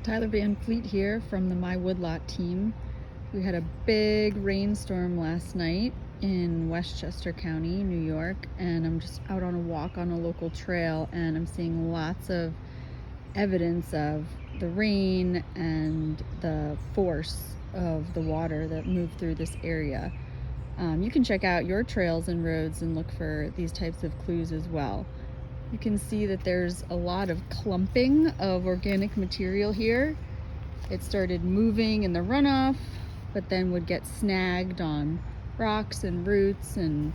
Tyler Van Fleet here from the My Woodlot team. We had a big rainstorm last night in Westchester County, New York, and I'm just out on a walk on a local trail and I'm seeing lots of evidence of the rain and the force of the water that moved through this area. You can check out your trails and roads and look for these types of clues as well. You can see that there's a lot of clumping of organic material here. It started moving in the runoff, but then would get snagged on rocks and roots and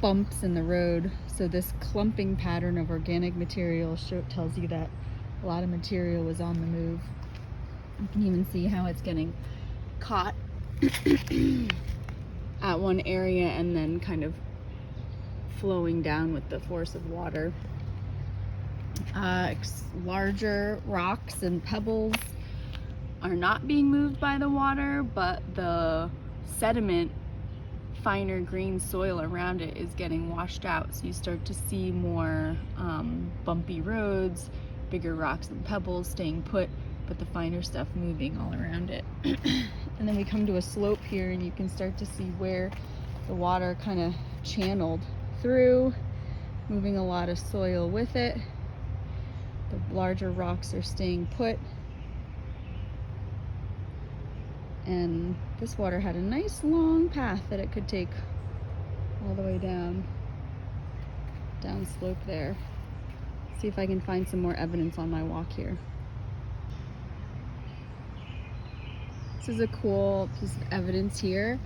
bumps in the road. So this clumping pattern of organic material tells you that a lot of material was on the move. You can even see how it's getting caught at one area and then kind of flowing down with the force of water. Larger rocks and pebbles are not being moved by the water, but the sediment, finer green soil around it is getting washed out. So you start to see more bumpy roads, bigger rocks and pebbles staying put, but the finer stuff moving all around it. And then we come to a slope here and you can start to see where the water kind of channeled through, moving a lot of soil with it. The larger rocks are staying put. And this water had a nice long path that it could take all the way down slope there. See if I can find some more evidence on my walk here. This is a cool piece of evidence here.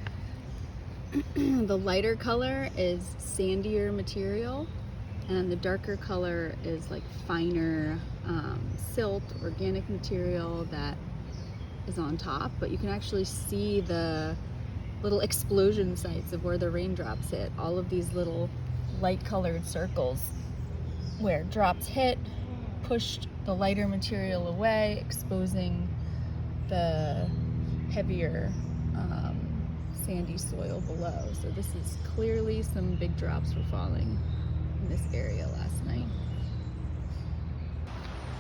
The lighter color is sandier material and the darker color is like finer silt, organic material that is on top, but you can actually see the little explosion sites of where the raindrops hit. All of these little light colored circles where drops hit, pushed the lighter material away, exposing the heavier sandy soil below. So this is clearly some big drops were falling in this area last night.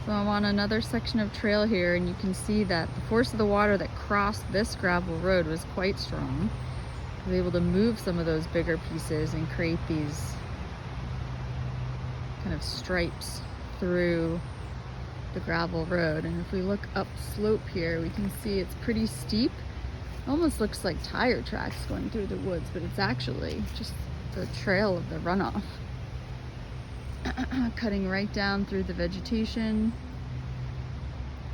So I'm on another section of trail here and you can see that the force of the water that crossed this gravel road was quite strong. I was able to move some of those bigger pieces and create these kind of stripes through the gravel road. And if we look up slope here, we can see it's pretty steep. Almost looks like tire tracks going through the woods, but it's actually just the trail of the runoff. Cutting right down through the vegetation.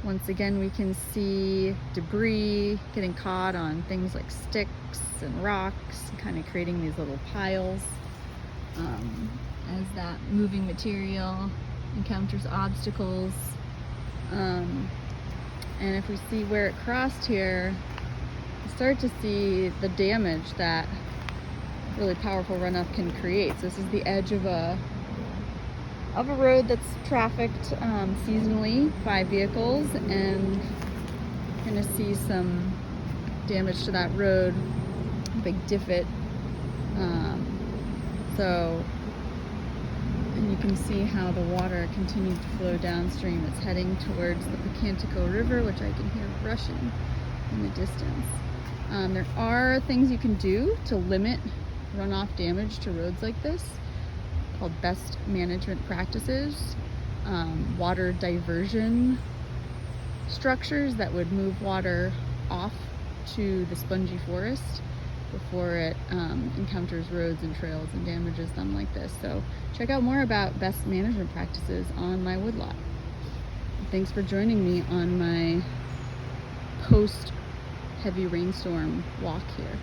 Once again, we can see debris getting caught on things like sticks and rocks, kind of creating these little piles as that moving material encounters obstacles. And if we see where it crossed here, we start to see the damage that really powerful runoff can create. So this is the edge of a road that's trafficked seasonally by vehicles, and you're gonna see some damage to that road, a big divot. And you can see how the water continued to flow downstream. It's heading towards the Pocantico River, which I can hear rushing in the distance. There are things you can do to limit runoff damage to roads like this, called best management practices, water diversion structures that would move water off to the spongy forest before it encounters roads and trails and damages them like this. So check out more about best management practices on My Woodlot. Thanks for joining me on my post heavy rainstorm walk here.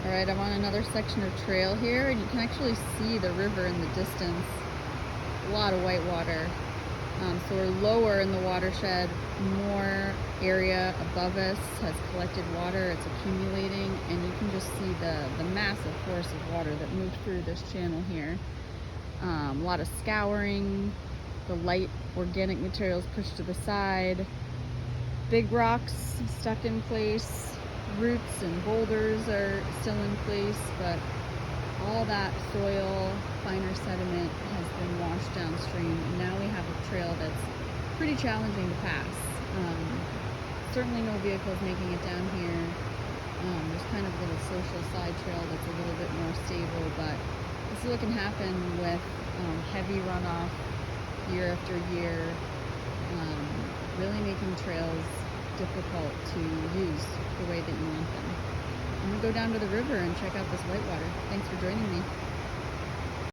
All right, I'm on another section of trail here and you can actually see the river in the distance. A lot of white water. So we're lower in the watershed, more area above us has collected water, it's accumulating, and you can just see the massive force of water that moved through this channel here. A lot of scouring, the light organic materials pushed to the side, big rocks stuck in place, roots and boulders are still in place, but all that soil, finer sediment has been washed downstream, and now we have a trail that's pretty challenging to pass. Certainly no vehicles making it down here. There's kind of a little social side trail that's a little bit more stable, but this is what can happen with heavy runoff year after year, really making trails difficult to use the way that you want them. I'm gonna go down to the river and check out this whitewater. Thanks for joining me.